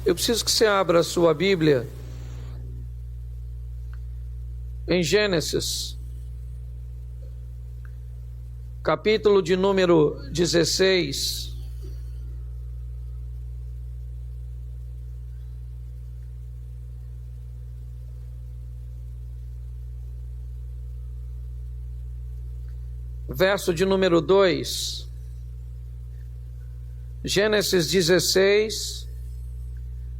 Eu preciso que você abra a sua Bíblia em Gênesis, capítulo de número 16. Verso de número 2. Gênesis 16,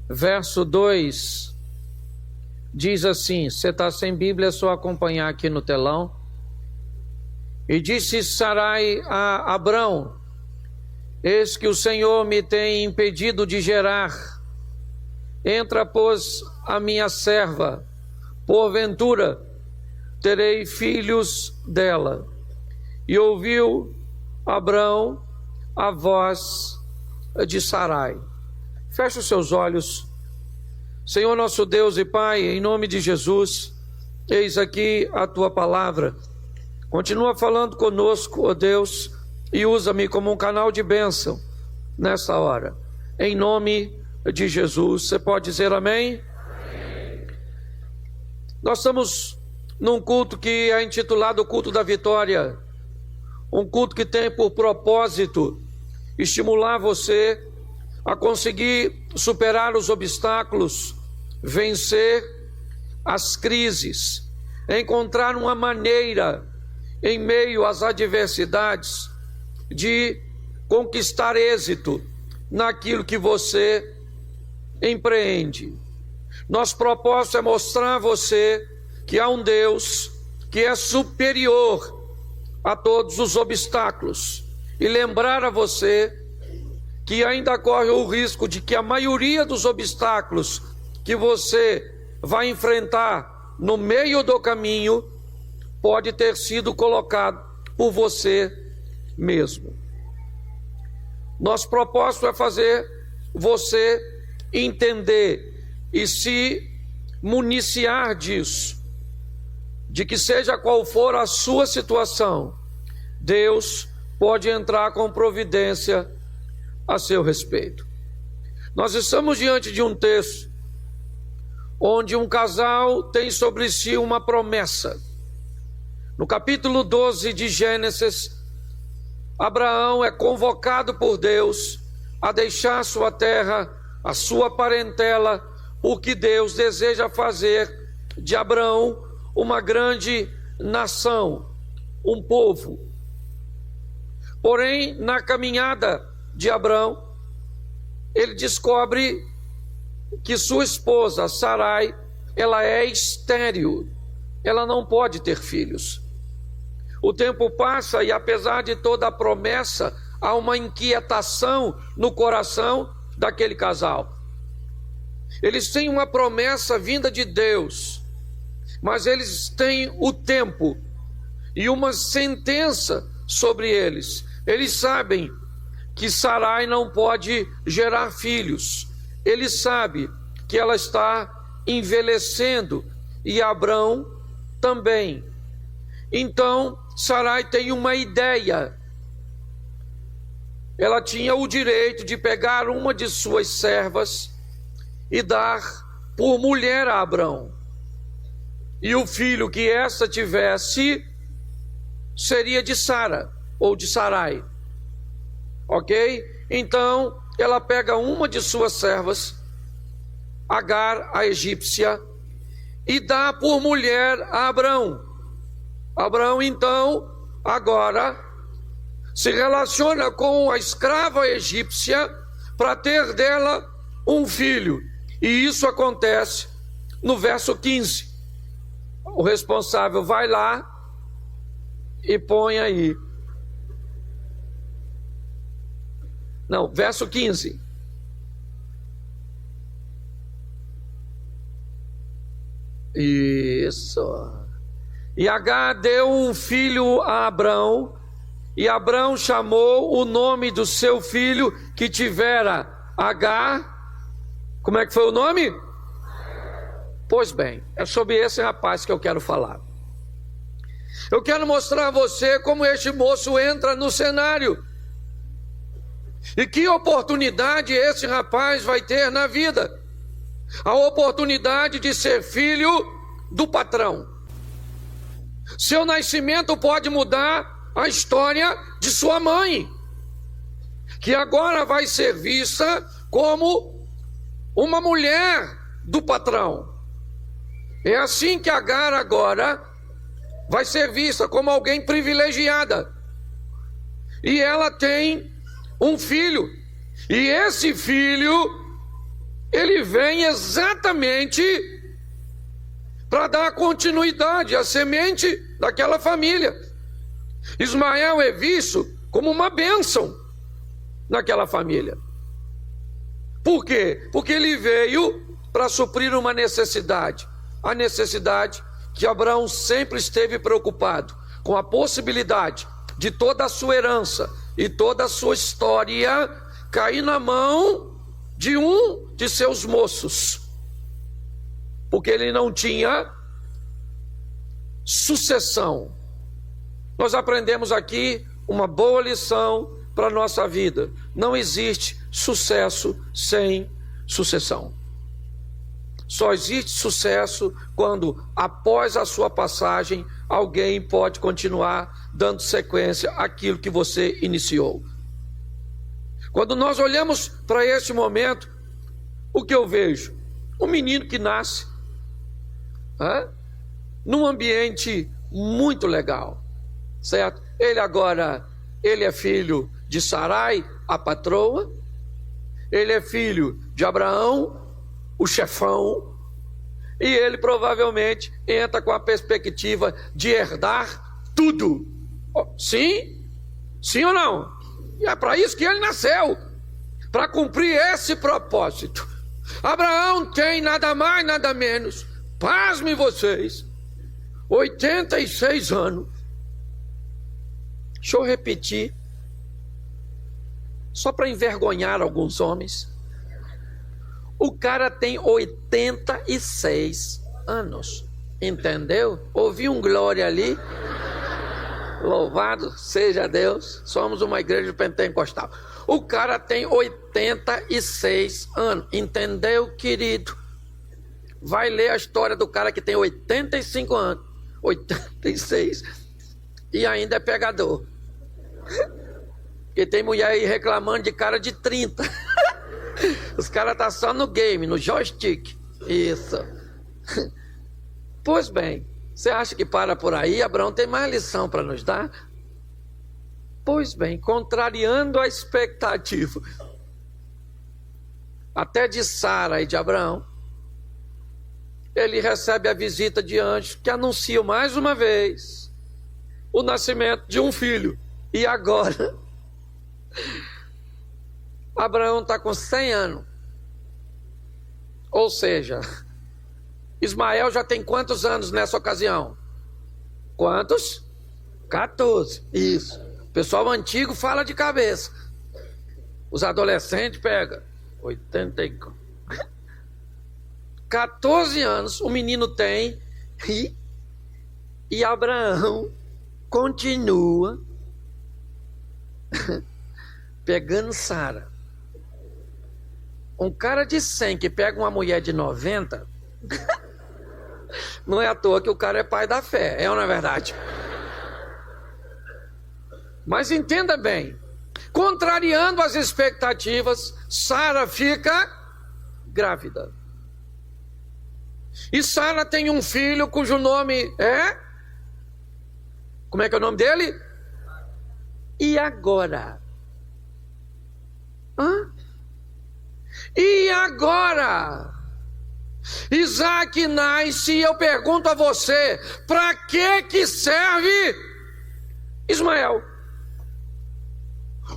verso 2. Diz assim, você está sem Bíblia, é só acompanhar aqui no telão. E disse Sarai a Abrão: eis que o Senhor me tem impedido de gerar. Entra, pois, a minha serva, porventura terei filhos dela. E ouviu Abrão a voz de Sarai. Feche os seus olhos. Senhor nosso Deus e Pai, em nome de Jesus, eis aqui a tua palavra. Continua falando conosco, ó Deus, e usa-me como um canal de bênção nessa hora. Em nome de Jesus. Você pode dizer amém? Amém. Nós estamos num culto que é intitulado o Culto da Vitória. Um culto que tem por propósito estimular você a conseguir superar os obstáculos, vencer as crises, encontrar uma maneira, em meio às adversidades, de conquistar êxito naquilo que você empreende. Nosso propósito é mostrar a você que há um Deus que é superior a todos os obstáculos, e lembrar a você que ainda corre o risco de que a maioria dos obstáculos que você vai enfrentar no meio do caminho pode ter sido colocado por você mesmo. Nosso propósito é fazer você entender e se municiar disso, de que seja qual for a sua situação, Deus pode entrar com providência a seu respeito. Nós estamos diante de um texto onde um casal tem sobre si uma promessa. No capítulo 12 de Gênesis, Abraão é convocado por Deus a deixar sua terra, a sua parentela, porque Deus deseja fazer de Abraão uma grande nação, um povo. Porém, na caminhada de Abrão, ele descobre que sua esposa, Sarai, ela é estéril, ela não pode ter filhos. O tempo passa e, apesar de toda a promessa, há uma inquietação no coração daquele casal. Eles têm uma promessa vinda de Deus, mas eles têm o tempo e uma sentença sobre eles. Eles sabem que Sarai não pode gerar filhos. Ele sabe que ela está envelhecendo e Abrão também. Então Sarai tem uma ideia. Ela tinha o direito de pegar uma de suas servas e dar por mulher a Abrão. E o filho que essa tivesse seria de Sara ou de Sarai. Ok? Então ela pega uma de suas servas, Agar, a egípcia, e dá por mulher a Abrão. Abrão então agora se relaciona com a escrava egípcia para ter dela um filho. E isso acontece no verso 15. O responsável vai lá e põe aí. Não, verso 15. Isso. E Agar deu um filho a Abrão, e Abrão chamou o nome do seu filho que tivera Agar. Como é que foi o nome? Pois bem, é sobre esse rapaz que eu quero falar. Eu quero mostrar a você como este moço entra no cenário. E que oportunidade esse rapaz vai ter na vida? A oportunidade de ser filho do patrão. Seu nascimento pode mudar a história de sua mãe, que agora vai ser vista como uma mulher do patrão. É assim que Agar agora vai ser vista como alguém privilegiada. E ela tem um filho. E esse filho, ele vem exatamente para dar continuidade à semente daquela família. Ismael é visto como uma bênção naquela família. Por quê? Porque ele veio para suprir uma necessidade. A necessidade que Abraão sempre esteve preocupado com a possibilidade de toda a sua herança e toda a sua história cair na mão de um de seus moços, porque ele não tinha sucessão. Nós aprendemos aqui uma boa lição para a nossa vida: não existe sucesso sem sucessão. Só existe sucesso quando, após a sua passagem, alguém pode continuar dando sequência àquilo que você iniciou. Quando nós olhamos para este momento, o que eu vejo? Um menino que nasce num ambiente muito legal, certo? Ele é filho de Sarai, a patroa. Ele é filho de Abraão, o chefão, e ele provavelmente entra com a perspectiva de herdar tudo. Sim? Sim ou não? E é para isso que ele nasceu, para cumprir esse propósito. Abraão tem nada mais, nada menos, pasmem vocês, 86 anos. Deixa eu repetir, só para envergonhar alguns homens. O cara tem 86 anos, entendeu? Ouvi um glória ali. Louvado seja Deus, somos uma igreja pentecostal. O cara tem 86 anos, entendeu, querido? Vai ler a história do cara que tem 85 anos, 86, e ainda é pegador. Porque tem mulher aí reclamando de cara de 30. Os caras estão só no game, no joystick. Isso. Pois bem, você acha que para por aí? Abraão tem mais lição para nos dar? Pois bem, contrariando a expectativa até de Sara e de Abraão, ele recebe a visita de anjos que anunciam mais uma vez o nascimento de um filho. E agora Abraão está com 100 anos. Ou seja, Ismael já tem quantos anos nessa ocasião? Quantos? 14. Isso. O pessoal antigo fala de cabeça. Os adolescentes pegam 84. 14 anos o menino tem. E Abraão continua pegando Sara. Um cara de 100 que pega uma mulher de 90, não é à toa que o cara é pai da fé, é ou não é verdade? Mas entenda bem, contrariando as expectativas, Sara fica grávida. E Sara tem um filho cujo nome é... Como é que é o nome dele? E agora? E agora? Isaac nasce e eu pergunto a você, para que serve Ismael?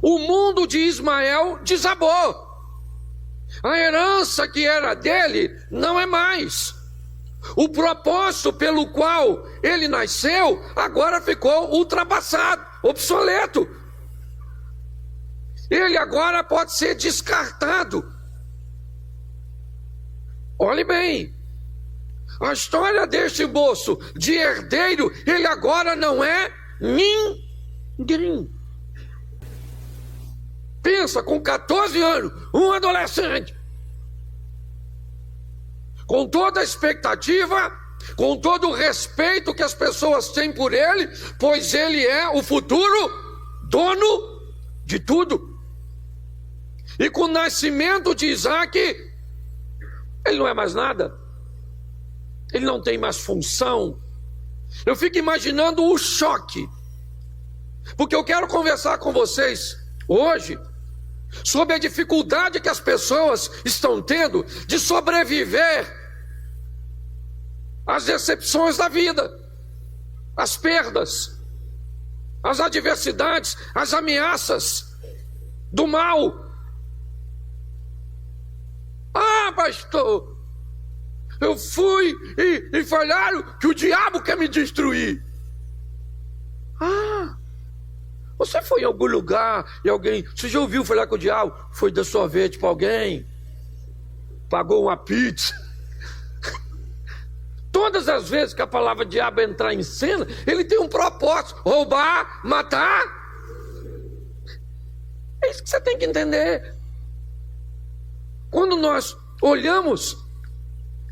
O mundo de Ismael desabou. A herança que era dele não é mais. O propósito pelo qual ele nasceu agora ficou ultrapassado, obsoleto. Ele agora pode ser descartado. Olhe bem, a história deste moço de herdeiro, ele agora não é ninguém. Pensa, com 14 anos, um adolescente, com toda a expectativa, com todo o respeito que as pessoas têm por ele, pois ele é o futuro dono de tudo. E com o nascimento de Isaac, ele não é mais nada, ele não tem mais função. Eu fico imaginando o choque, porque eu quero conversar com vocês hoje sobre a dificuldade que as pessoas estão tendo de sobreviver às decepções da vida, às perdas, às adversidades, às ameaças do mal. Ah, pastor, eu fui e falaram que o diabo quer me destruir. Ah, você foi em algum lugar e alguém, você já ouviu falar que o diabo foi dar sorvete para alguém? Pagou uma pizza? Todas as vezes que a palavra diabo entrar em cena, ele tem um propósito: roubar, matar. É isso que você tem que entender. Quando nós olhamos,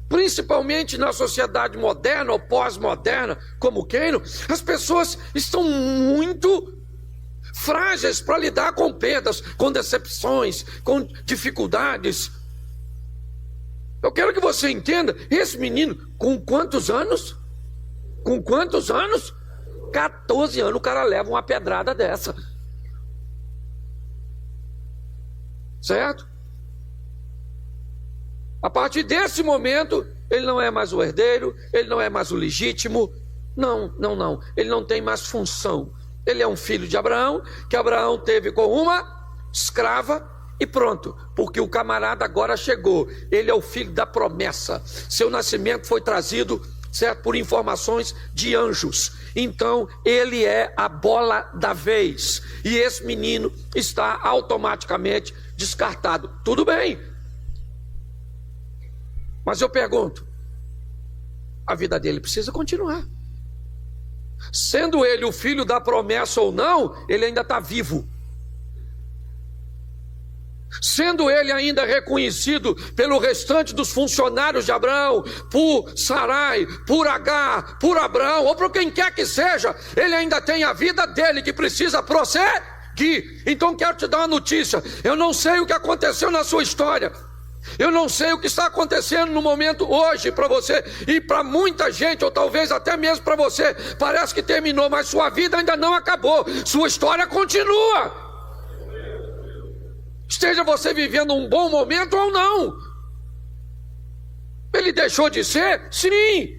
principalmente na sociedade moderna ou pós-moderna, como queiram, as pessoas estão muito frágeis para lidar com perdas, com decepções, com dificuldades. Eu quero que você entenda, esse menino, com quantos anos? Com quantos anos? 14 anos o cara leva uma pedrada dessa. Certo? A partir desse momento, ele não é mais o herdeiro, ele não é mais o legítimo. Não. Ele não tem mais função. Ele é um filho de Abraão, que Abraão teve com uma escrava e pronto. Porque o camarada agora chegou. Ele é o filho da promessa. Seu nascimento foi trazido, certo, por informações de anjos. Então, ele é a bola da vez. E esse menino está automaticamente descartado. Tudo bem. Mas eu pergunto, a vida dele precisa continuar. Sendo ele o filho da promessa ou não, ele ainda está vivo. Sendo ele ainda reconhecido pelo restante dos funcionários de Abraão, por Sarai, por Agar, por Abraão, ou por quem quer que seja, ele ainda tem a vida dele que precisa prosseguir. Então quero te dar uma notícia: eu não sei o que aconteceu na sua história, eu não sei o que está acontecendo no momento hoje para você e para muita gente, ou talvez até mesmo para você, parece que terminou, mas sua vida ainda não acabou, sua história continua. Esteja você vivendo um bom momento ou não. Ele deixou de ser? Sim,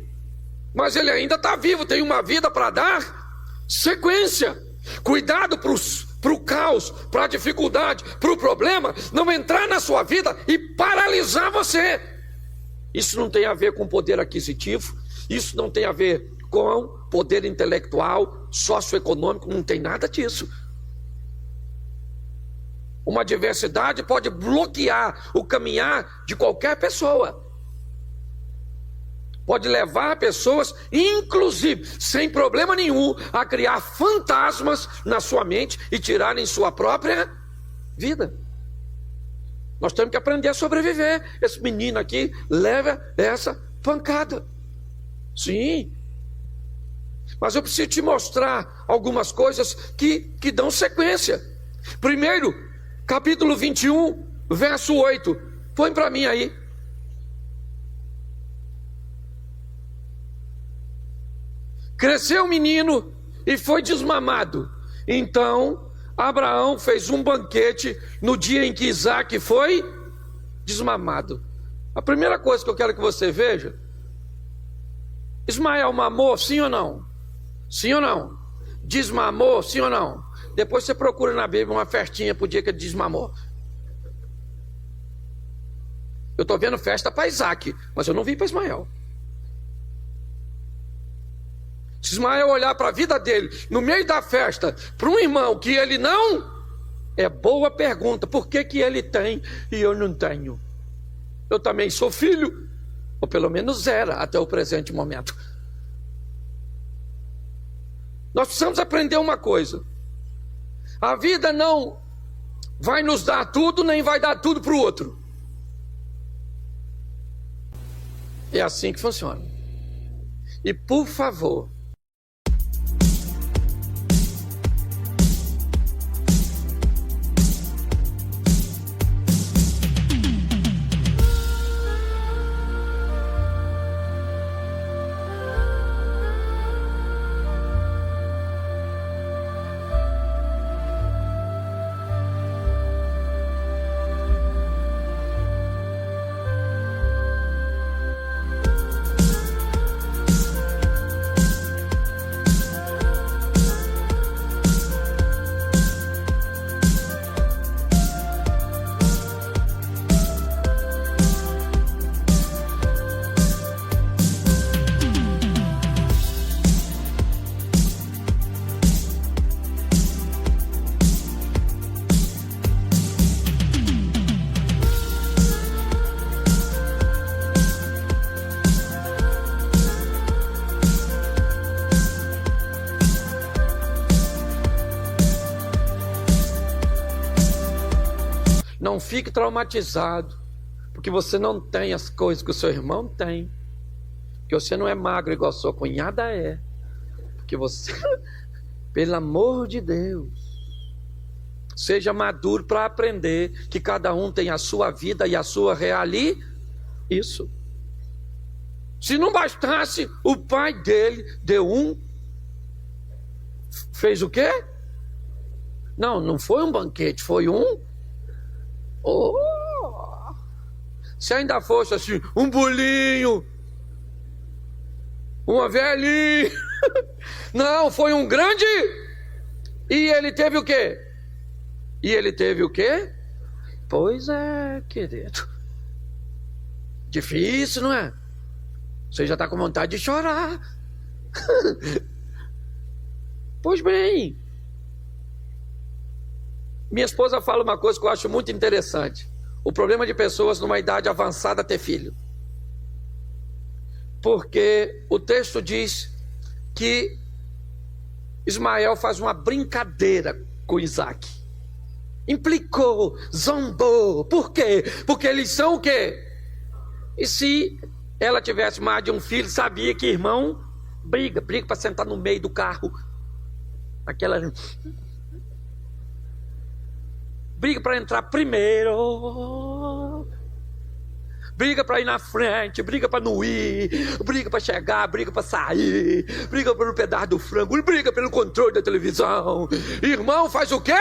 mas ele ainda está vivo, tem uma vida para dar sequência. Cuidado para o caos, para a dificuldade, para o problema não entrar na sua vida e paralisar você. Isso não tem a ver com poder aquisitivo, isso não tem a ver com poder intelectual, socioeconômico, não tem nada disso. Uma adversidade pode bloquear o caminhar de qualquer pessoa. Pode levar pessoas, inclusive, sem problema nenhum, a criar fantasmas na sua mente e tirarem sua própria vida. Nós temos que aprender a sobreviver. Esse menino aqui leva essa pancada. Sim. Mas eu preciso te mostrar algumas coisas que dão sequência. Primeiro, capítulo 21, verso 8. Põe para mim aí. Cresceu o menino e foi desmamado. Então Abraão fez um banquete no dia em que Isaac foi desmamado. A primeira coisa que eu quero que você veja: Ismael mamou, sim ou não? Sim ou não? Desmamou, sim ou não? Depois você procura na Bíblia uma festinha para o dia que ele desmamou. Eu estou vendo festa para Isaac, mas eu não vi para Ismael. Se Ismael olhar para a vida dele, no meio da festa, para um irmão que ele não, é boa pergunta: por que ele tem e eu não tenho? Eu também sou filho, ou pelo menos era até o presente momento. Nós precisamos aprender uma coisa: a vida não vai nos dar tudo, nem vai dar tudo para o outro. É assim que funciona. E por favor, não fique traumatizado, porque você não tem as coisas que o seu irmão tem, que você não é magro igual a sua cunhada é, porque você, pelo amor de Deus, seja maduro para aprender que cada um tem a sua vida e a sua realidade. Isso. Se não bastasse, o pai dele deu fez o quê? Não foi um banquete, foi se ainda fosse assim, um bolinho, uma velhinha. Não, foi um grande. E ele teve o quê? Pois é, querido. Difícil, não é? Você já está com vontade de chorar. Pois bem, minha esposa fala uma coisa que eu acho muito interessante. O problema de pessoas numa idade avançada ter filho. Porque o texto diz que Ismael faz uma brincadeira com Isaac. Implicou, zombou. Por quê? Porque eles são o quê? E se ela tivesse mais de um filho, sabia que irmão briga para sentar no meio do carro. Aquela... briga para entrar primeiro, briga para ir na frente, briga para não ir, briga para chegar, briga para sair, briga pelo pedaço do frango, briga pelo controle da televisão. Irmão faz o quê?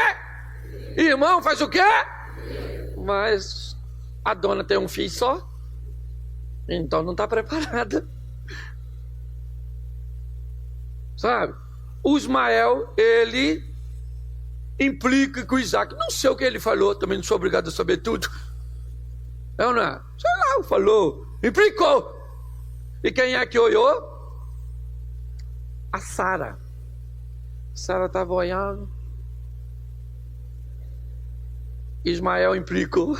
Mas a dona tem um filho só, então não está preparada. Sabe? O Ismael, ele implica com o Isaac. Não sei o que ele falou, também não sou obrigado a saber tudo. É ou não é? Sei lá, falou, implicou. E quem é que olhou? A Sara. Sara estava olhando. Ismael implicou.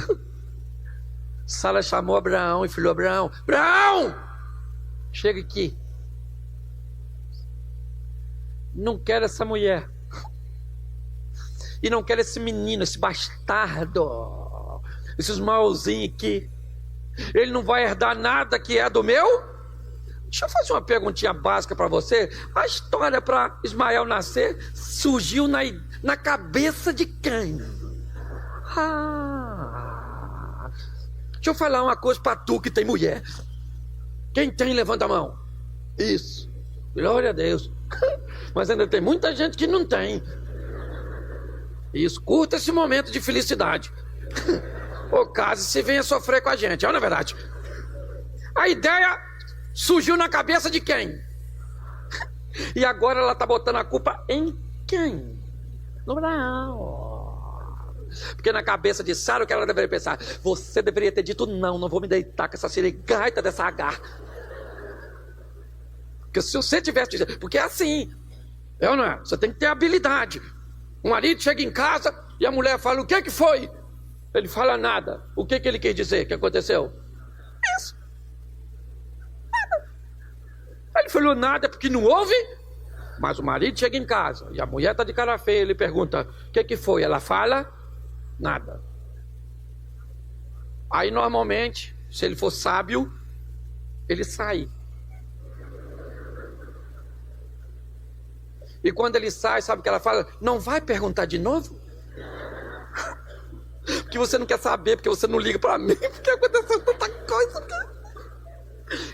Sara chamou Abraão e falou: Abraão, chega aqui. Não quero essa mulher. E não quero esse menino, esse bastardo, esses mauzinhos aqui. Ele não vai herdar nada que é do meu. Deixa eu fazer uma perguntinha básica para você. A história para Ismael nascer surgiu na cabeça de quem? Deixa eu falar uma coisa para tu que tem mulher. Quem tem, levanta a mão. Isso, glória a Deus. Mas ainda tem muita gente que não tem. Isso, curta esse momento de felicidade. Ou caso se venha sofrer com a gente, é ou não é verdade? A ideia surgiu na cabeça de quem? E agora ela está botando a culpa em quem? No Abraão. Porque na cabeça de Sara, o que ela deveria pensar? Você deveria ter dito não vou me deitar com essa sirigaita dessa Agar. Porque se você tivesse dito, porque é assim, é ou não é? Você tem que ter habilidade. O marido chega em casa e a mulher fala: o que foi? Ele fala nada. O que ele quis dizer? O que aconteceu? Isso. Nada. Ele falou nada porque não houve. Mas o marido chega em casa e a mulher está de cara feia. Ele pergunta: o que foi? Ela fala Nada. Aí normalmente, se ele for sábio, ele sai. E quando ele sai, sabe o que ela fala? Não vai perguntar de novo? Porque você não quer saber, porque você não liga para mim, porque aconteceu tanta coisa.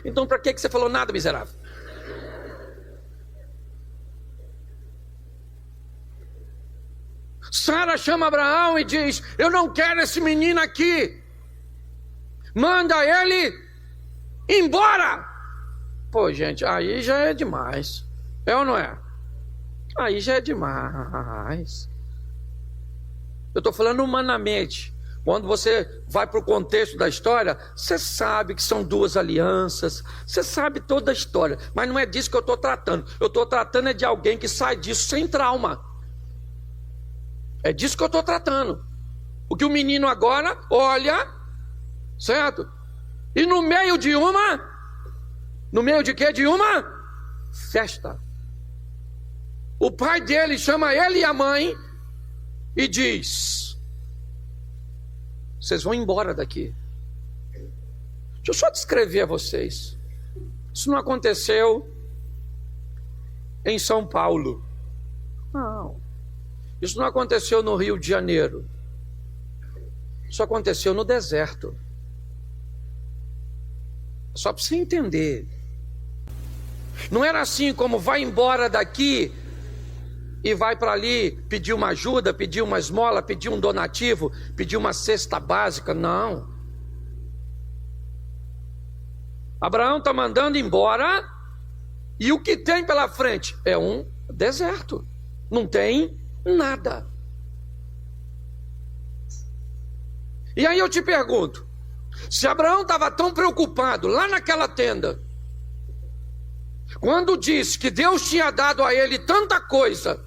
Então para que você falou nada, miserável? Sara chama Abraão e diz: eu não quero esse menino aqui. Manda ele embora. Pô, gente, aí já é demais. É ou não é? Aí já é demais. Eu estou falando humanamente. Quando você vai para o contexto da história, você sabe que são duas alianças, você sabe toda a história, mas não é disso que eu estou tratando. Eu estou tratando é de alguém que sai disso sem trauma. É disso que eu estou tratando. Porque o menino agora olha, certo? E no meio de quê? De uma festa. O pai dele chama ele e a mãe e diz: vocês vão embora daqui. Deixa eu só descrever a vocês. Isso não aconteceu em São Paulo. Não. Isso não aconteceu no Rio de Janeiro. Isso aconteceu no deserto. Só para você entender. Não era assim como vai embora daqui e vai para ali pedir uma ajuda, pedir uma esmola, pedir um donativo, pedir uma cesta básica. Não. Abraão está mandando embora e o que tem pela frente é um deserto. Não tem nada. E aí eu te pergunto, se Abraão estava tão preocupado lá naquela tenda, quando disse que Deus tinha dado a ele tanta coisa,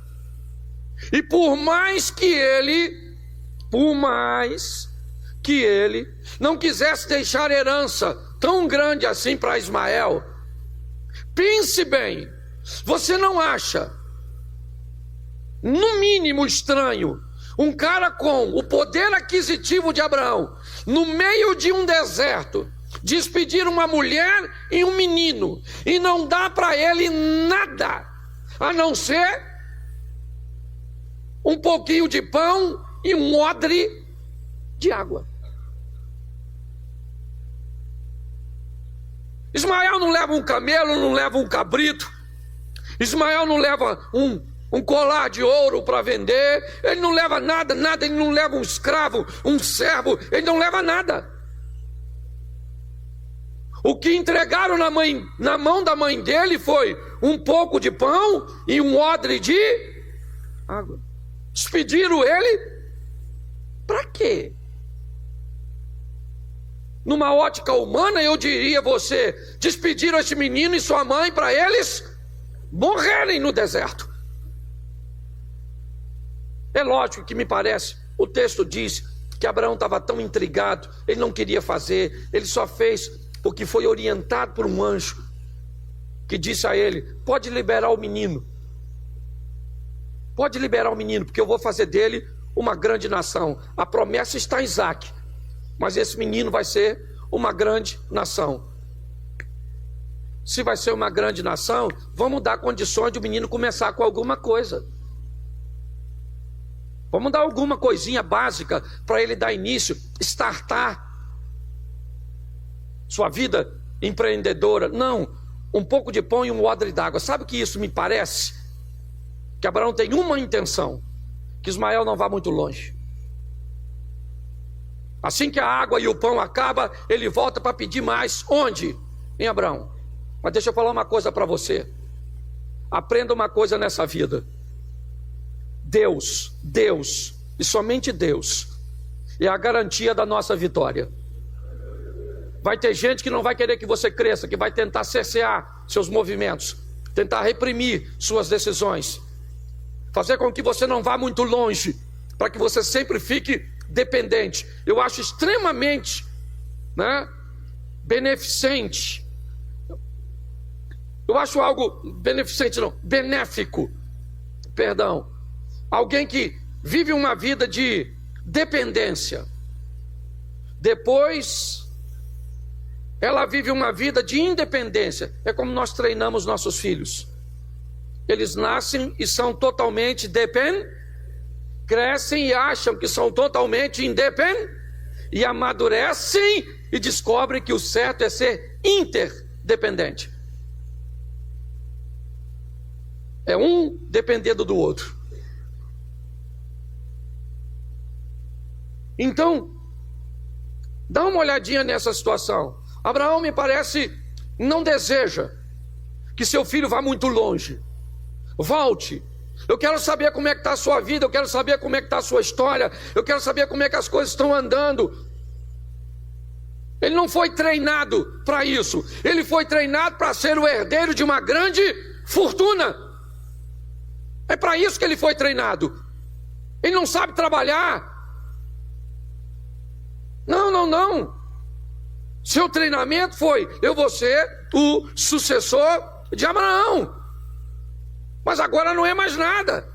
e por mais que ele não quisesse deixar herança tão grande assim para Ismael, pense bem, você não acha no mínimo estranho um cara com o poder aquisitivo de Abraão, no meio de um deserto, despedir uma mulher e um menino, e não dá para ele nada, a não ser um pouquinho de pão e um odre de água? Ismael não leva um camelo, não leva um cabrito. Ismael não leva um colar de ouro para vender. Ele não leva nada. Ele não leva um escravo, um servo. Ele não leva nada. O que entregaram na mão da mãe dele foi um pouco de pão e um odre de água. Despediram ele para quê? Numa ótica humana, eu diria você, despediram esse menino e sua mãe para eles morrerem no deserto. É lógico que me parece, o texto diz que Abraão estava tão intrigado, ele não queria fazer, ele só fez porque foi orientado por um anjo que disse a ele: pode liberar o menino. Pode liberar o menino, porque eu vou fazer dele uma grande nação. A promessa está em Isaac, mas esse menino vai ser uma grande nação. Se vai ser uma grande nação, vamos dar condições de o menino começar com alguma coisa. Vamos dar alguma coisinha básica para ele dar início, startar sua vida empreendedora. Não, um pouco de pão e um odre d'água. Sabe o que isso me parece? Que Abraão tem uma intenção: que Ismael não vá muito longe. Assim que a água e o pão acaba, ele volta para pedir mais. Onde? Em Abraão. Mas deixa eu falar uma coisa para você. Aprenda uma coisa nessa vida. Deus e somente Deus é a garantia da nossa vitória. Vai ter gente que não vai querer que você cresça, que vai tentar cercear seus movimentos, tentar reprimir suas decisões, fazer com que você não vá muito longe, para que você sempre fique dependente. Eu acho extremamente beneficente. Eu acho algo benéfico. Alguém que vive uma vida de dependência. Depois, ela vive uma vida de independência. É como nós treinamos nossos filhos. Eles nascem e são totalmente dependentes, crescem e acham que são totalmente independentes, e amadurecem e descobrem que o certo é ser interdependente. É um dependendo do outro. Então, dá uma olhadinha nessa situação. Abraão, me parece, não deseja que seu filho vá muito longe. Volte. Eu quero saber como é que está a sua vida, eu quero saber como é que está a sua história, eu quero saber como é que as coisas estão andando. Ele não foi treinado para isso. Ele foi treinado para ser o herdeiro de uma grande fortuna. É para isso que ele foi treinado. Ele não sabe trabalhar. Não. Seu treinamento foi: eu vou ser o sucessor de Abraão. Mas agora não é mais nada.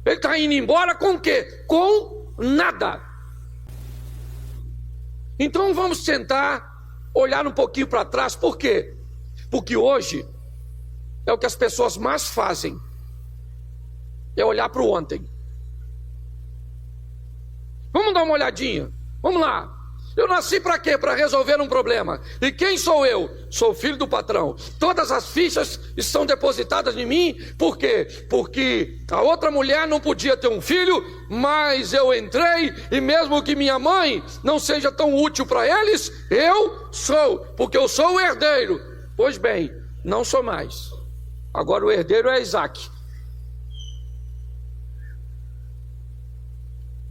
Ele está indo embora com o quê? Com nada. Então vamos tentar olhar um pouquinho para trás. Por quê? Porque hoje é o que as pessoas mais fazem. É olhar para o ontem. Vamos dar uma olhadinha. Vamos lá. Eu nasci para quê? Para resolver um problema. E quem sou eu? Sou filho do patrão. Todas as fichas estão depositadas em mim. Por quê? Porque a outra mulher não podia ter um filho, mas eu entrei, e mesmo que minha mãe não seja tão útil para eles, eu sou, porque eu sou o herdeiro. Pois bem, não sou mais. Agora o herdeiro é Isaac.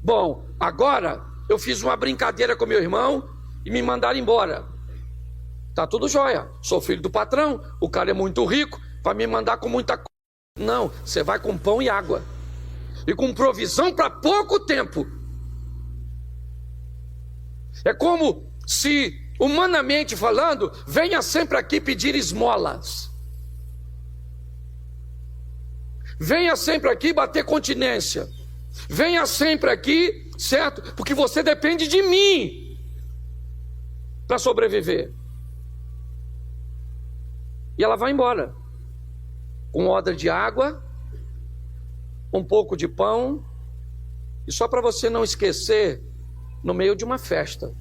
Bom, agora eu fiz uma brincadeira com meu irmão e me mandaram embora. Tá tudo jóia. Sou filho do patrão, o cara é muito rico, vai me mandar com muita coisa. Não, você vai com pão e água. E com provisão para pouco tempo. É como se, humanamente falando, venha sempre aqui pedir esmolas. Venha sempre aqui bater continência. Venha sempre aqui, certo? Porque você depende de mim para sobreviver. E ela vai embora com odra de água, um pouco de pão, e só para você não esquecer, no meio de uma festa.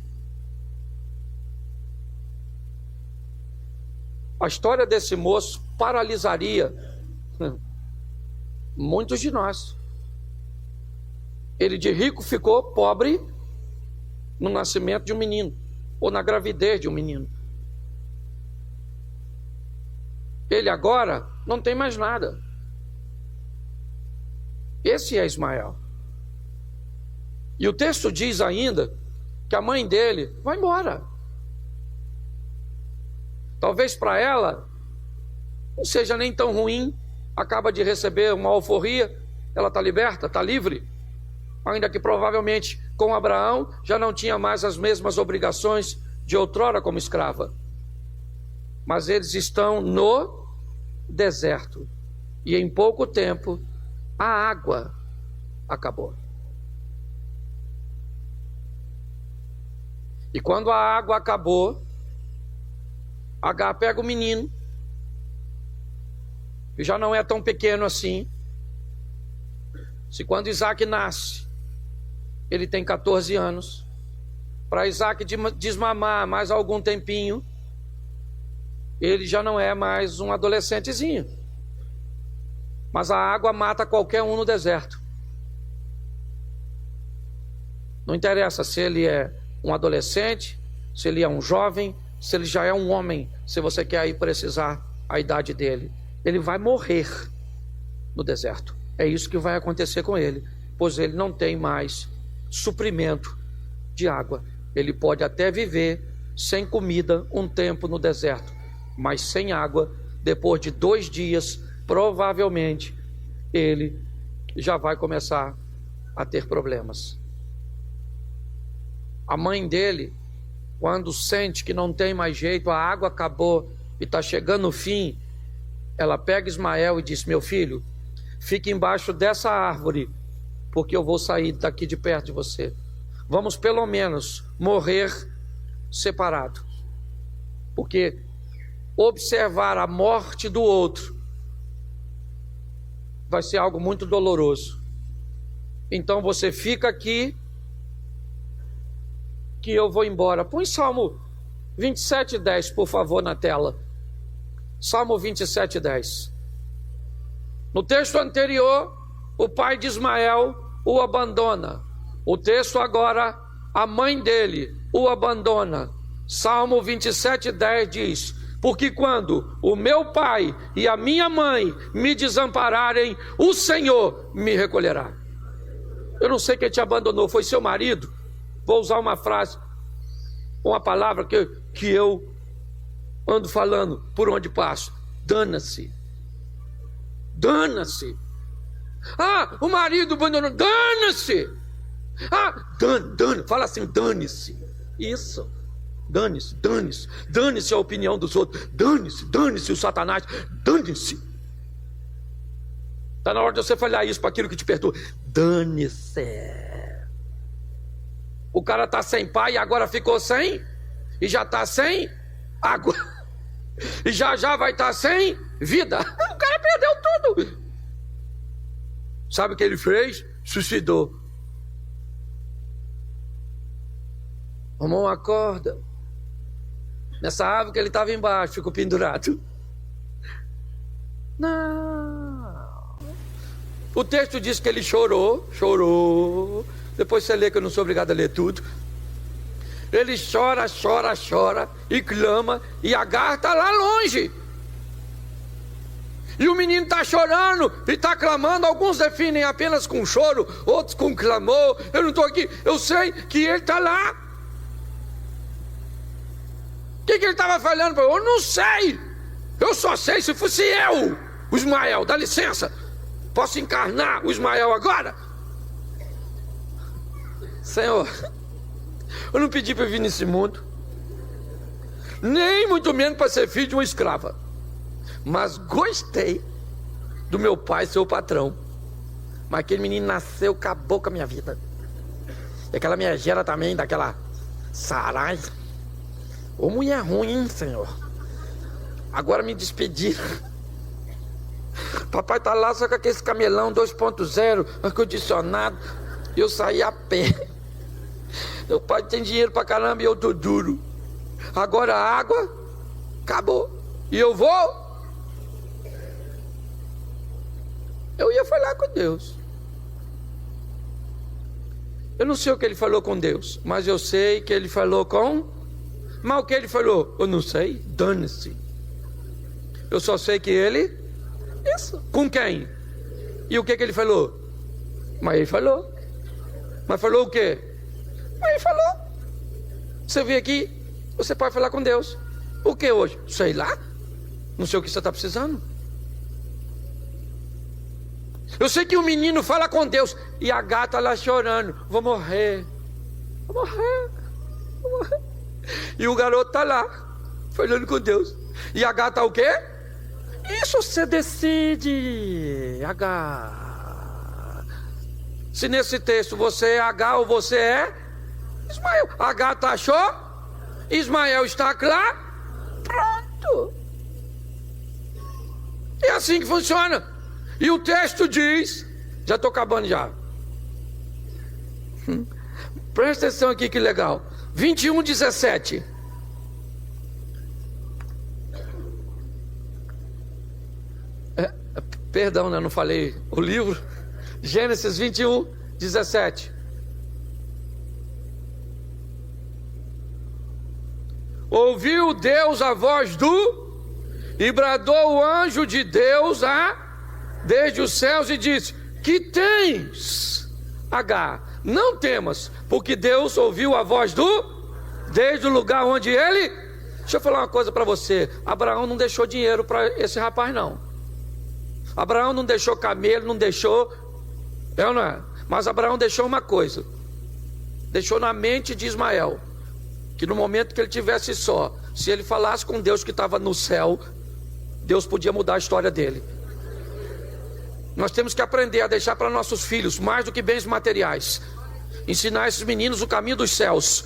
A história desse moço paralisaria muitos de nós. Ele de rico ficou pobre no nascimento de um menino, ou na gravidez de um menino. Ele agora não tem mais nada. Esse é Ismael. E o texto diz ainda que a mãe dele vai embora. Talvez para ela não seja nem tão ruim. Acaba de receber uma alforria, ela está liberta, está livre. Ainda que provavelmente com Abraão já não tinha mais as mesmas obrigações de outrora como escrava. Mas eles estão no deserto. E em pouco tempo a água acabou. E quando a água acabou, Agar pega o menino, que já não é tão pequeno assim. Se quando Isaac nasce, ele tem 14 anos. Para Isaac desmamar mais algum tempinho, ele já não é mais um adolescentezinho. Mas a água mata qualquer um no deserto. Não interessa se ele é um adolescente, se ele é um jovem, se ele já é um homem. Se você quer aí precisar a idade dele, ele vai morrer no deserto. É isso que vai acontecer com ele, pois ele não tem mais suprimento de água. Ele pode até viver sem comida um tempo no deserto, mas sem água, depois de 2 dias, provavelmente ele já vai começar a ter problemas. A mãe dele, quando sente que não tem mais jeito, a água acabou e está chegando no fim, ela pega Ismael e diz: meu filho, fique embaixo dessa árvore, porque eu vou sair daqui de perto de você. Vamos pelo menos morrer separado, porque observar a morte do outro vai ser algo muito doloroso. Então você fica aqui, que eu vou embora. Põe Salmo 27:10, por favor, na tela. Salmo 27:10. No texto anterior, o pai de Ismael o abandona. O texto agora, a mãe dele o abandona. Salmo 27:10 diz: porque quando o meu pai e a minha mãe me desampararem, o Senhor me recolherá. Eu não sei quem te abandonou, foi seu marido? Vou usar uma frase, uma palavra que eu ando falando por onde passo: dana-se. Dana-se. Ah, o marido abandonou, dana-se. Ah, fala assim, dane-se. Isso, dane-se, dane-se. Dane-se a opinião dos outros. Dane-se o Satanás. Dane-se. Está na hora de você falar isso para aquilo que te perturba. Dane-se. O cara está sem pai e agora ficou sem. E já está sem água. E já vai estar sem vida. O cara perdeu tudo. Sabe o que ele fez? Suicidou. Arrumou uma corda. Nessa árvore que ele estava embaixo, ficou pendurado. Não. O texto diz que ele chorou. Depois você lê, que eu não sou obrigado a ler tudo. Ele chora e clama, e Agar está lá longe. E o menino está chorando e está clamando. Alguns definem apenas com choro, outros com clamor. Eu não estou aqui, eu sei que ele está lá. O que ele estava falando? Eu não sei. Eu só sei se fosse eu, o Ismael. Dá licença, posso encarnar o Ismael agora? Senhor, eu não pedi para vir nesse mundo, nem muito menos para ser filho de uma escrava, mas gostei do meu pai ser o patrão. Mas aquele menino nasceu, acabou com a minha vida. E aquela minha gera também, daquela Sarai. Ô mulher ruim, hein, Senhor? Agora me despediram. Papai tá lá só com aquele camelão 2.0, ar-condicionado. Eu saí a pé. Meu pai tem dinheiro pra caramba e eu tô duro. Agora a água acabou. E eu vou. Eu ia falar com Deus. Eu não sei o que ele falou com Deus, mas eu sei que ele falou com... Mas o que ele falou? Eu não sei. Dane-se. Eu só sei que ele... Isso. Com quem? E o que ele falou? Mas ele falou. Mas falou o quê? Mas ele falou. Você vem aqui, você pode falar com Deus. O que hoje? Sei lá. Não sei o que você está precisando. Eu sei que o menino fala com Deus e a gata lá chorando. Vou morrer. E o garoto está lá, falando com Deus. E a gata o quê? Isso você decide, H. Se nesse texto você é H ou você é Ismael. A gata achou, Ismael está lá, pronto. É assim que funciona. E o texto diz, já estou acabando já. Presta atenção aqui que legal. 21:17. Perdão, né? Não falei o livro. Gênesis 21:17. Ouviu Deus a voz do... E bradou o anjo de Deus desde os céus e disse: que tens, Agar? Não temas, porque Deus ouviu a voz desde o lugar onde ele... Deixa eu falar uma coisa para você. Abraão não deixou dinheiro para esse rapaz, não. Abraão não deixou camelo, não deixou... É ou não é? Mas Abraão deixou uma coisa. Deixou na mente de Ismael, que no momento que ele tivesse só, se ele falasse com Deus que estava no céu, Deus podia mudar a história dele. Nós temos que aprender a deixar para nossos filhos mais do que bens materiais. Ensinar esses meninos o caminho dos céus.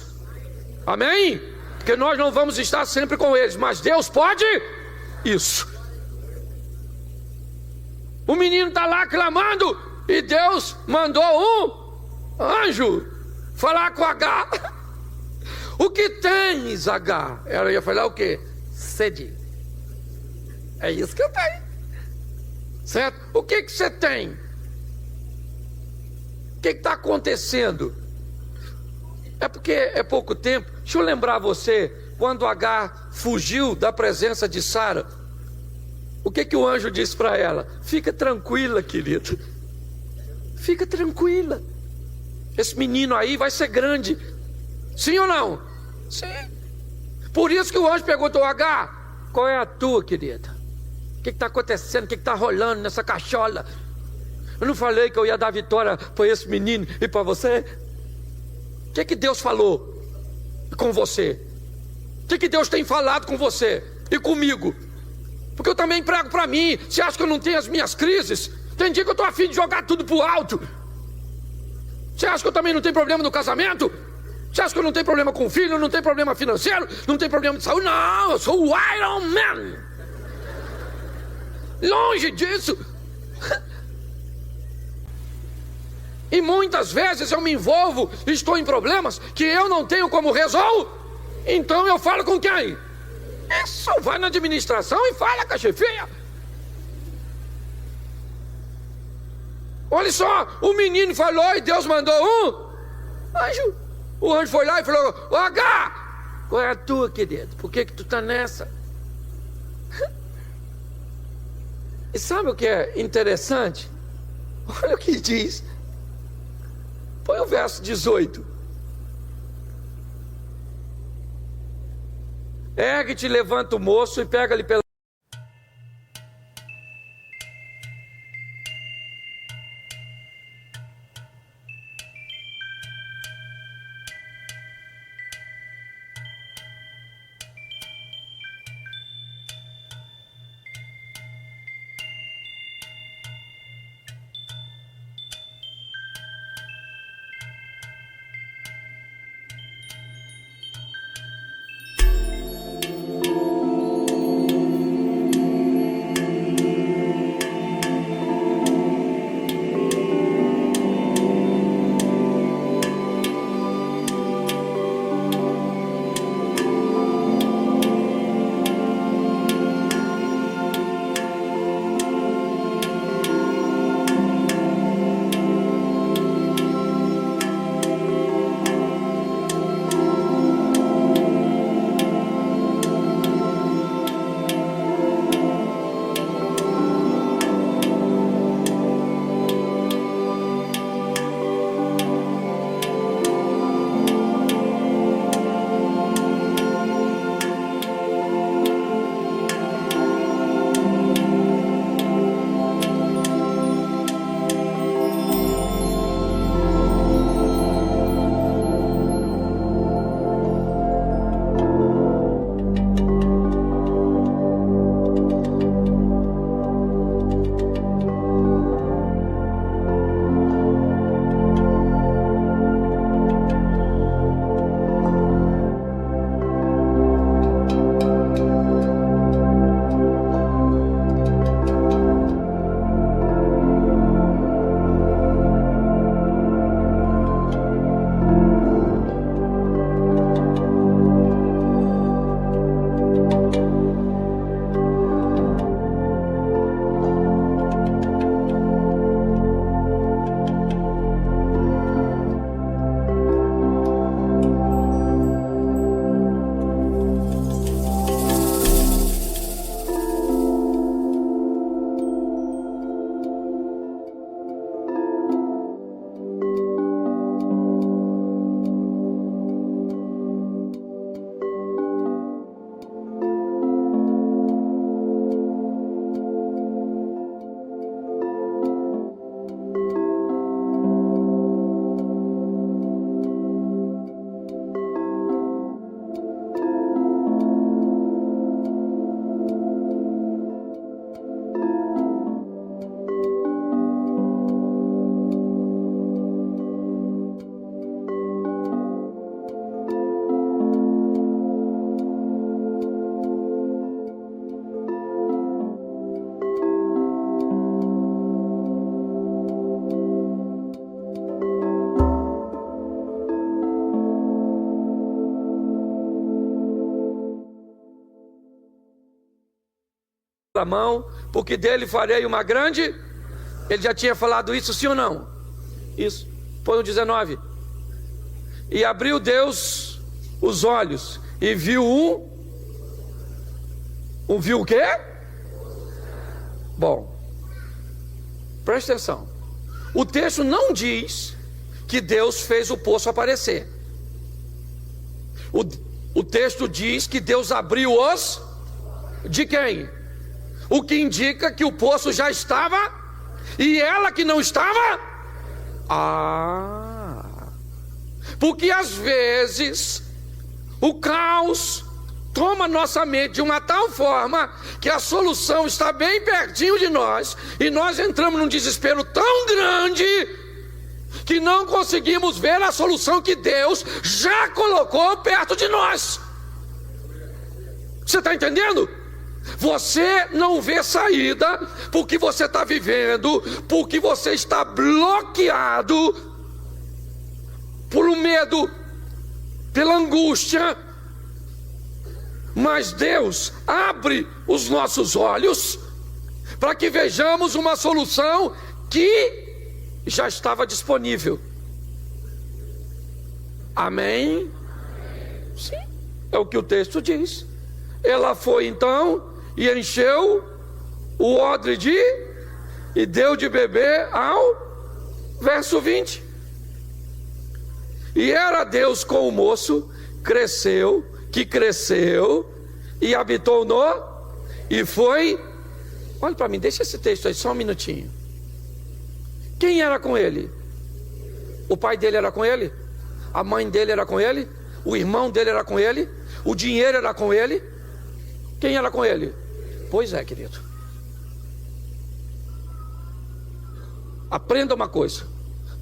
Amém? Porque nós não vamos estar sempre com eles, mas Deus pode isso. O menino está lá clamando e Deus mandou um anjo falar com H. O que tens, H? Ela ia falar o quê? Sede. É isso que eu tenho. Certo? O que você tem? O que está acontecendo? É porque é pouco tempo. Deixa eu lembrar você, quando H fugiu da presença de Sara, o que o anjo disse para ela? Fica tranquila, querida. Fica tranquila. Esse menino aí vai ser grande. Sim ou não? Sim. Por isso que o anjo perguntou: H, qual é a tua, querida? O que está acontecendo? O que está rolando nessa cachola? Eu não falei que eu ia dar vitória para esse menino e para você? O que Deus falou com você? O que Deus tem falado com você e comigo? Porque eu também prego para mim. Você acha que eu não tenho as minhas crises? Tem dia que eu estou a fim de jogar tudo pro alto. Você acha que eu também não tenho problema no casamento? Você acha que eu não tenho problema com o filho? Não tenho problema financeiro? Não tenho problema de saúde? Não, eu sou o Iron Man. Longe disso. E muitas vezes eu me envolvo, estou em problemas que eu não tenho como resolver. Então eu falo com quem? É só vai na administração e fala com a chefia. Olha só, o menino falou e Deus mandou um anjo. O anjo foi lá e falou: ô H, qual é a tua, querido? Por que tu tá nessa? E sabe o que é interessante? Olha o que diz. Põe o verso 18. Ergue-te, levanta o moço e pega-lhe pela... a mão, porque dele farei uma grande. Ele já tinha falado isso, sim ou não? Isso. Põe o 19. E abriu Deus os olhos e viu viu o quê? Bom, presta atenção. O texto não diz que Deus fez o poço aparecer. O texto diz que Deus abriu os de quem? O que indica que o poço já estava e ela que não estava. Porque às vezes o caos toma nossa mente de uma tal forma que a solução está bem pertinho de nós e nós entramos num desespero tão grande que não conseguimos ver a solução que Deus já colocou perto de nós. Você está entendendo? Você não vê saída porque você está vivendo, porque você está bloqueado por um medo, pela angústia. Mas Deus abre os nossos olhos para que vejamos uma solução que já estava disponível. Amém? Sim, é o que o texto diz. Ela foi então e encheu o odre e deu de beber ao verso 20. E era Deus com o moço, cresceu e habitou e foi. Olha para mim, deixa esse texto aí só um minutinho. Quem era com ele? O pai dele era com ele? A mãe dele era com ele? O irmão dele era com ele? O dinheiro era com ele? Quem era com ele? Pois é, querido. Aprenda uma coisa: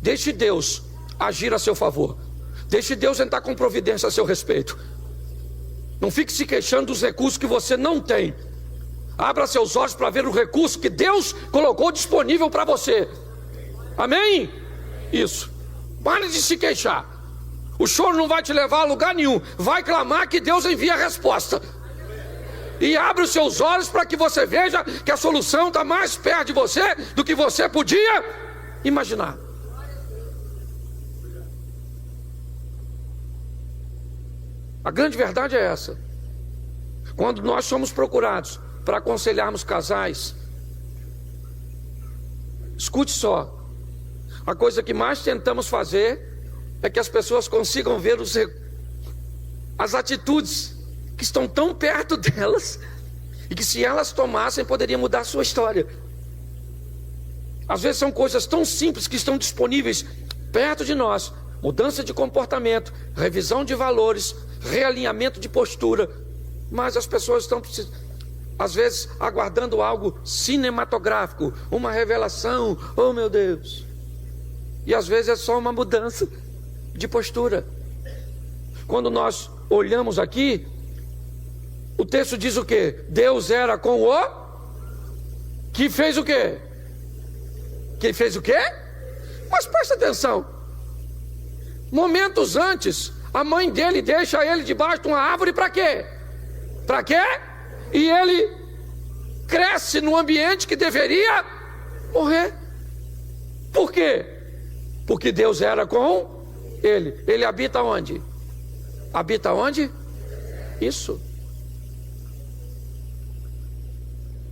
deixe Deus agir a seu favor. Deixe Deus entrar com providência a seu respeito. Não fique se queixando dos recursos que você não tem. Abra seus olhos para ver o recurso que Deus colocou disponível para você. Amém? Isso. Pare de se queixar. O choro não vai te levar a lugar nenhum. Vai clamar que Deus envia a resposta. E abre os seus olhos para que você veja que a solução está mais perto de você do que você podia imaginar. A grande verdade é essa. Quando nós somos procurados para aconselharmos casais, escute só, a coisa que mais tentamos fazer é que as pessoas consigam ver as atitudes que estão tão perto delas e que, se elas tomassem, poderia mudar a sua história. Às vezes são coisas tão simples que estão disponíveis perto de nós: mudança de comportamento, revisão de valores, realinhamento de postura. Mas as pessoas estão, às vezes, aguardando algo cinematográfico, uma revelação. Oh, meu Deus! E às vezes é só uma mudança de postura. Quando nós olhamos aqui, o texto diz o quê? Deus era com o que fez o quê? Que fez o quê? Mas presta atenção. Momentos antes, a mãe dele deixa ele debaixo de uma árvore para quê? Para quê? E ele cresce num ambiente que deveria morrer. Por quê? Porque Deus era com ele. Ele habita onde? Habita onde? Isso.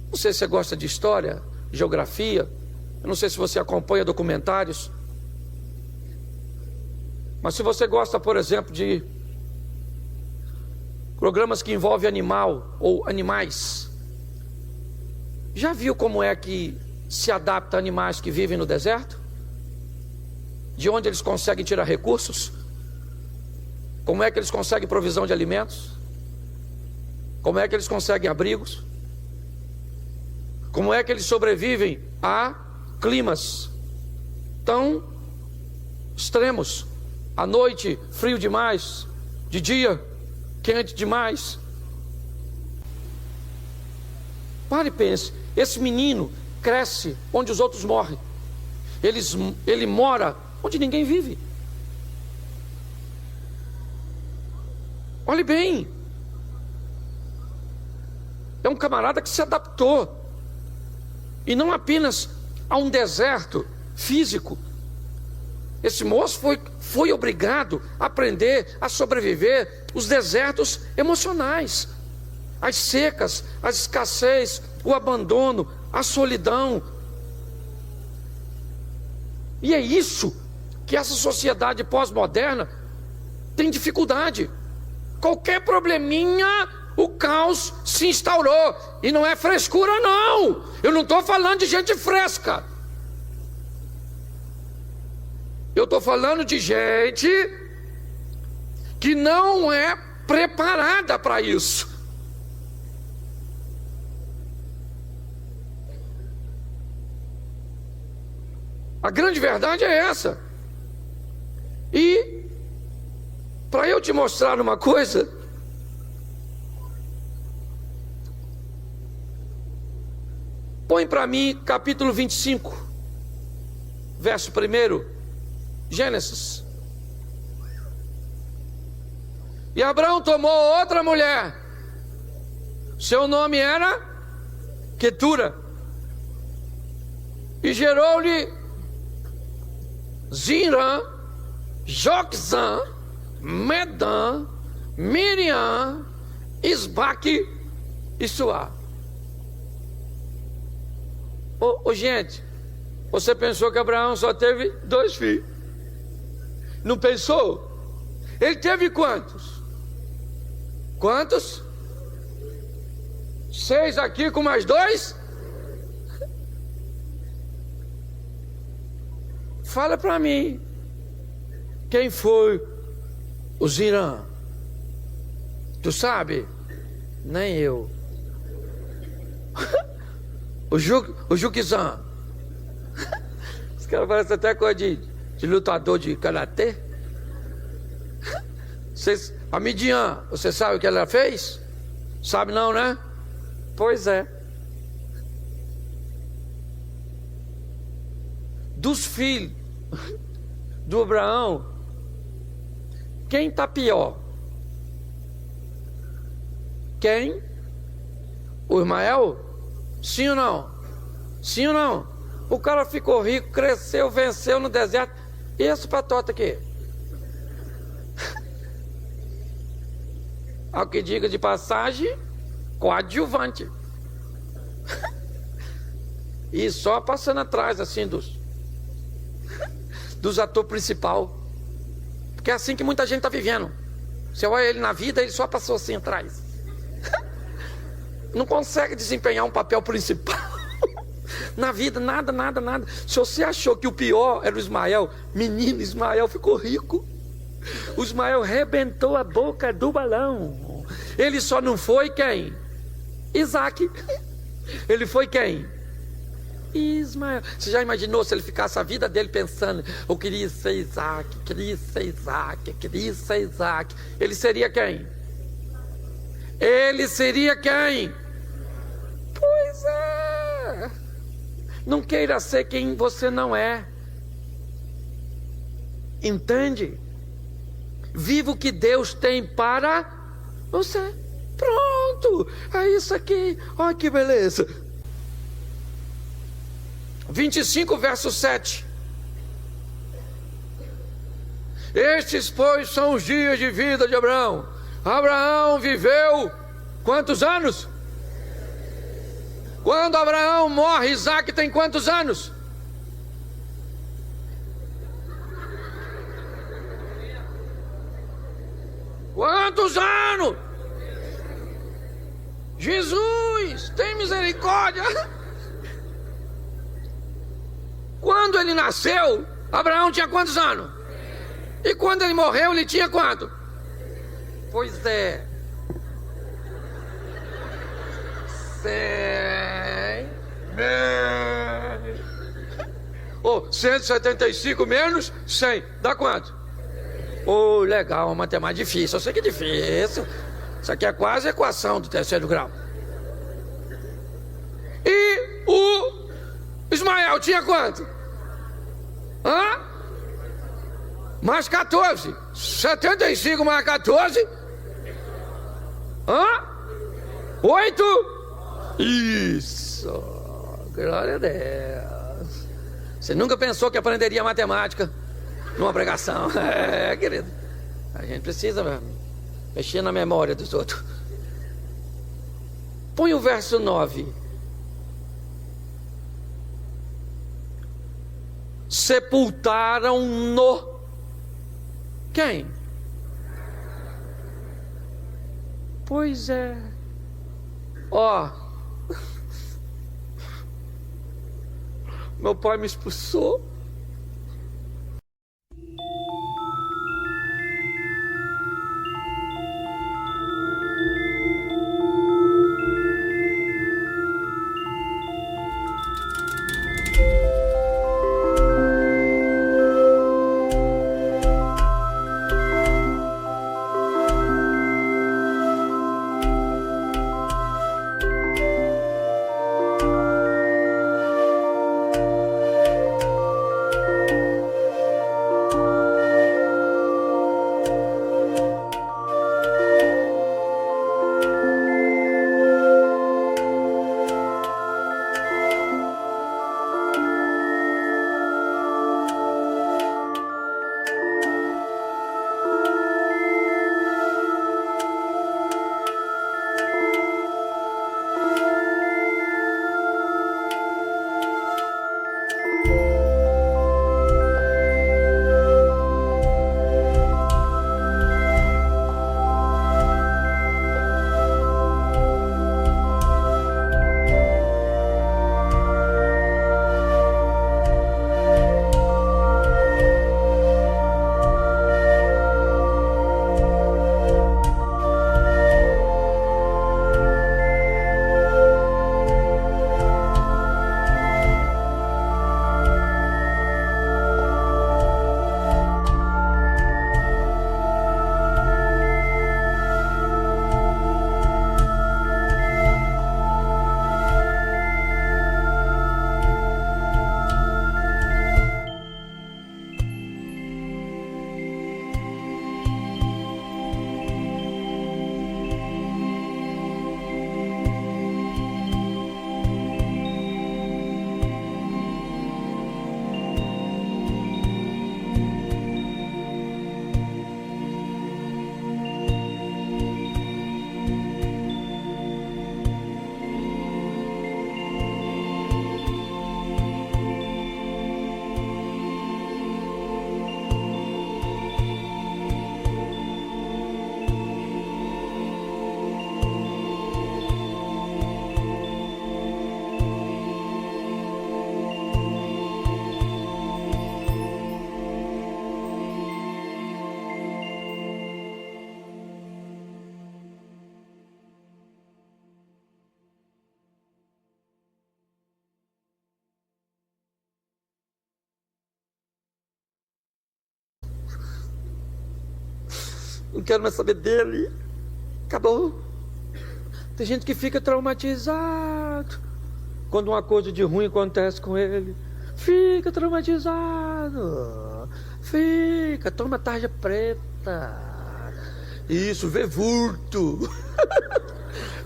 Não sei se você gosta de história, geografia. Eu não sei se você acompanha documentários. Mas se você gosta, por exemplo, de programas que envolvem animal ou animais, já viu como é que se adapta a animais que vivem no deserto? De onde eles conseguem tirar recursos? Como é que eles conseguem provisão de alimentos? Como é que eles conseguem abrigos? Como é que eles sobrevivem a climas tão extremos? À noite, frio demais. De dia, quente demais. Pare e pense. Esse menino cresce onde os outros morrem. Ele mora onde ninguém vive. Olhe bem. é um camarada que se adaptou, e não apenas a um deserto físico. Esse moço foi obrigado a aprender a sobreviver os desertos emocionais, as secas, as escassez, o abandono, a solidão. E é isso que essa sociedade pós-moderna tem dificuldade. Qualquer probleminha, o caos se instaurou. E não é frescura, não. Eu não estou falando de gente fresca. Eu estou falando de gente que não é preparada para isso. A grande verdade é essa. E para eu te mostrar uma coisa, põe para mim capítulo 25, verso 1, Gênesis. E Abraão tomou outra mulher, seu nome era Quetura, e gerou-lhe Zimrã, Joquzã, Medã, Miriam, Isbaque e Suá. Gente, você pensou que Abraão só teve 2 filhos? Não pensou? Ele teve quantos? Quantos? 6 aqui com mais 2? Fala para mim, quem foi o Zirã? Tu sabe? Nem eu. O Juquizã. Os caras parecem até coisa de lutador de karatê. A Midian, você sabe o que ela fez? Sabe não, né? Pois é. Dos filhos do Abraão, quem está pior? Quem? O Ismael? Sim ou não? Sim ou não? O cara ficou rico, cresceu, venceu no deserto. E esse patota aqui? Ao que diga de passagem, coadjuvante. E só passando atrás assim dos atores principal. Porque é assim que muita gente está vivendo. Você olha ele na vida, ele só passou assim atrás. Não consegue desempenhar um papel principal. Na vida, nada. Se você achou que o pior era o Ismael, menino, Ismael ficou rico. O Ismael rebentou a boca do balão. Ele só não foi quem? Isaac. Ele foi quem? Ismael. Você já imaginou se ele ficasse a vida dele pensando: eu queria ser Isaac, queria ser Isaac, queria ser Isaac. Ele seria quem? Ele seria quem? Pois é. Não queira ser quem você não é. Entende? Viva o que Deus tem para você. Pronto. É isso aqui. Olha que beleza. 25, verso 7. Estes, pois, são os dias de vida de Abraão. Abraão viveu quantos anos? Quando Abraão morre, Isaac tem quantos anos? Quantos anos? Jesus, tem misericórdia. Quando ele nasceu, Abraão tinha quantos anos? E quando ele morreu, ele tinha quanto? Pois é. 175 menos 100, dá quanto? Legal, uma matemática difícil. Eu sei que é difícil. Isso aqui é quase a equação do 3º grau. E o Ismael tinha quanto? Mais 14. 75 mais 14. 8. Isso! Glória a Deus! Você nunca pensou que aprenderia matemática numa pregação? É, querido. A gente precisa mexer na memória dos outros. Põe o verso 9. Sepultaram-no. Quem? Pois é. Ó. Meu pai me expulsou. Não quero mais saber dele. Acabou. Tem gente que fica traumatizado quando uma coisa de ruim acontece com ele. Fica traumatizado. Fica, toma tarja preta. Isso, vê vulto.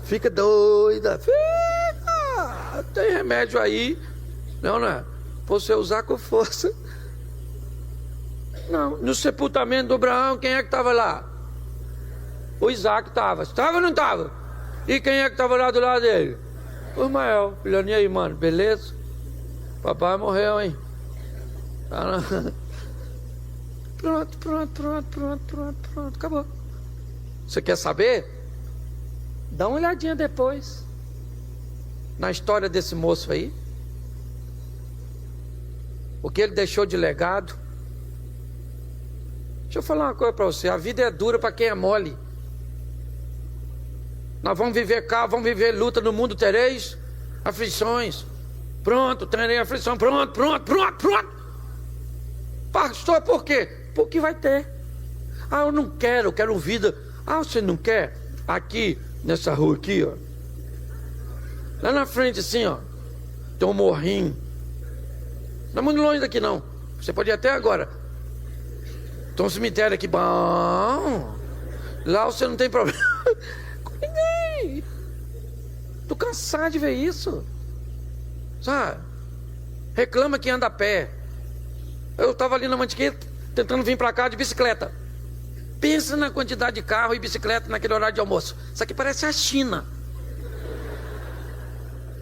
Fica doida. Fica. Tem remédio aí. Não, não é? Pra você usar com força. Não, no sepultamento do Abraão, quem é que estava lá? O Isaac estava. Estava ou não estava? E quem é que estava lá do lado dele? O Ismael. Filhão, e aí, mano, beleza? Papai morreu, hein? Pronto. Acabou. Você quer saber? Dá uma olhadinha depois na história desse moço aí. O que ele deixou de legado. Deixa eu falar uma coisa para você. A vida é dura para quem é mole. Nós vamos viver cá, vamos viver luta no mundo, tereis aflições. Pronto, terei aflição. Pronto. Pastor, por quê? Porque vai ter. Ah, eu não quero, eu quero vida. Ah, você não quer? Aqui, nessa rua aqui, ó. Lá na frente assim, ó. Tem um morrinho. Não é muito longe daqui não. Você pode ir até agora. Tem um cemitério aqui bom. Lá você não tem problema com ninguém. Tu cansar de ver isso, sabe? Reclama que anda a pé. Eu estava ali na Mantiqueira, tentando vir para cá de bicicleta. Pensa na quantidade de carro e bicicleta naquele horário de almoço. Isso aqui parece a China.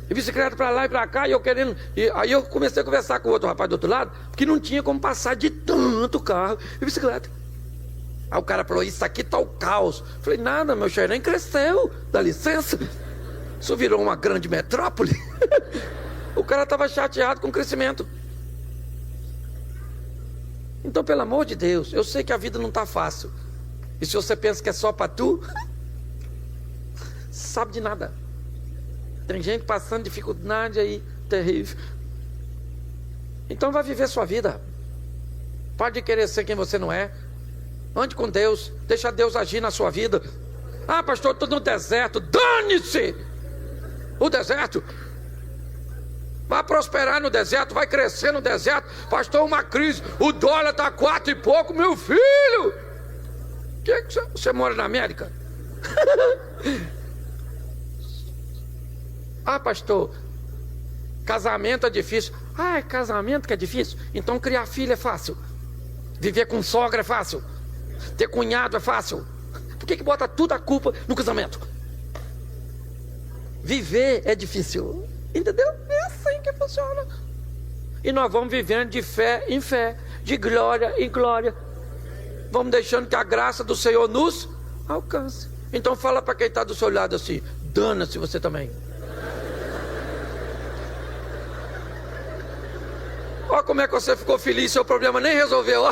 E bicicleta para lá e para cá, e eu querendo. E aí eu comecei a conversar com o outro rapaz do outro lado, porque não tinha como passar de tanto carro e bicicleta. Aí o cara falou: isso aqui tá o caos. Eu falei: nada, meu Xerém cresceu, dá licença. Isso virou uma grande metrópole. O cara estava chateado com o crescimento. Então, pelo amor de Deus, eu sei que a vida não está fácil. E se você pensa que é só para tu, sabe de nada. Tem gente passando dificuldade aí, terrível. Então vai viver sua vida. Pode querer ser quem você não é. Ande com Deus, deixa Deus agir na sua vida. Ah, pastor, estou no deserto. Dane-se! O deserto. Vai prosperar no deserto, vai crescer no deserto. Pastor, uma crise, o dólar está 4 e pouco, meu filho. Que você mora na América? Ah, pastor, casamento é difícil. Ah, é casamento que é difícil? Então criar filho é fácil. Viver com sogra é fácil. Ter cunhado é fácil. Por que bota tudo a culpa no casamento? Viver é difícil. Entendeu? É assim que funciona. E nós vamos vivendo de fé em fé, de glória em glória. Vamos deixando que a graça do Senhor nos alcance. Então fala para quem está do seu lado assim: dana-se você também. Olha como é que você ficou feliz, seu problema nem resolveu.